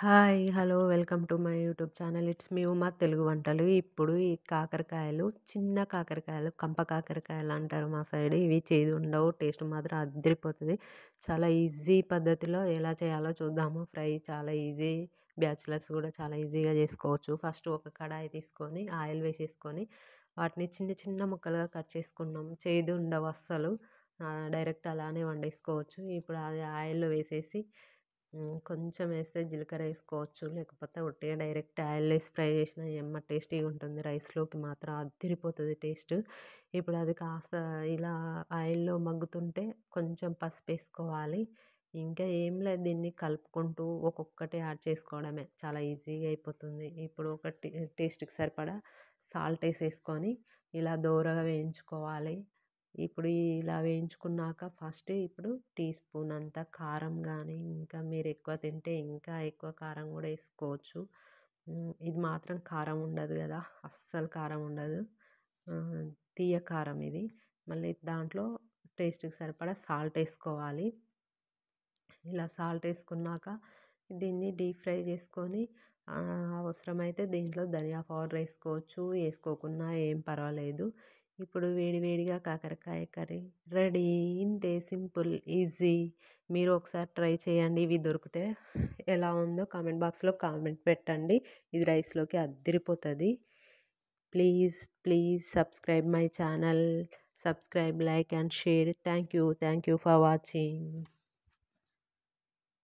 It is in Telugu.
Hello. Welcome to my YouTube channel. It's me Uma Telugu వంటలు. ఇప్పుడు ఈ కాకరకాయలు, చిన్న కాకరకాయలు, కంప కాకరకాయలు అంటారు మా సైడ్. ఇవి చేదు ఉండవు. టేస్ట్ మాత్రం అదిరిపోతది. చాలా ఈజీ పద్ధతిలో ఎలా చేయాలో చూద్దాము. ఫ్రై చాలా ఈజీ. బ్యాచిలర్స్ కూడా చాలా ఈజీగా చేసుకోవచ్చు. ఫస్ట్ ఒక కడాయి తీసుకొని ఆయిల్ వేసేసుకొని వాటిని చిన్న చిన్న ముక్కలుగా కట్ చేసుకున్నాం. చేదు ఉండవు అస్సలు. డైరెక్ట్ అలానే వండేసుకోవచ్చు. ఇప్పుడు అది ఆయిల్లో వేసేసి కొంచెం వేస్తే జీలకర్ర వేసుకోవచ్చు. లేకపోతే ఉట్టిగా డైరెక్ట్ ఆయిల్ వేసి ఫ్రై చేసిన ఎమ్మ టేస్టీగా ఉంటుంది. రైస్లోకి మాత్రం అదిరిపోతుంది టేస్ట్. ఇప్పుడు అది కాస్త ఇలా ఆయిల్లో మగ్గుతుంటే కొంచెం పసుపు వేసుకోవాలి. ఇంకా ఏం లేదు, దీన్ని కలుపుకుంటూ ఒక్కొక్కటి యాడ్ చేసుకోవడమే. చాలా ఈజీగా అయిపోతుంది. ఇప్పుడు ఒక టేస్ట్కి సరిపడా సాల్ట్ వేసేసుకొని ఇలా దోరగా వేయించుకోవాలి. ఇప్పుడు ఇలా వేయించుకున్నాక ఇప్పుడు టీ స్పూన్ అంత కారం కానీ, ఇంకా మీరు ఎక్కువ తింటే ఇంకా ఎక్కువ కారం కూడా వేసుకోవచ్చు. ఇది మాత్రం కారం ఉండదు కదా, అస్సలు కారం ఉండదు. తీయ కారం ఇది. మళ్ళీ దాంట్లో టేస్ట్కి సరిపడా సాల్ట్ వేసుకోవాలి. ఇలా సాల్ట్ వేసుకున్నాక దీన్ని డీప్ ఫ్రై చేసుకొని అవసరమైతే దీంట్లో ధనియా పౌడర్ వేసుకోవచ్చు. వేసుకోకున్నా ఏం పర్వాలేదు. ఇప్పుడు వేడివేడిగా కాకరకాయ కర్రీ రెడీ. ఇంతే, సింపుల్, ఈజీ. మీరు ఒకసారి ట్రై చేయండి. ఇవి దొరికితే ఎలా ఉందో కామెంట్ బాక్స్లో కామెంట్ పెట్టండి. ఇది రైస్లోకి అద్దిరిపోతుంది. Please please subscribe my channel. Subscribe, like and share. Thank you for watching.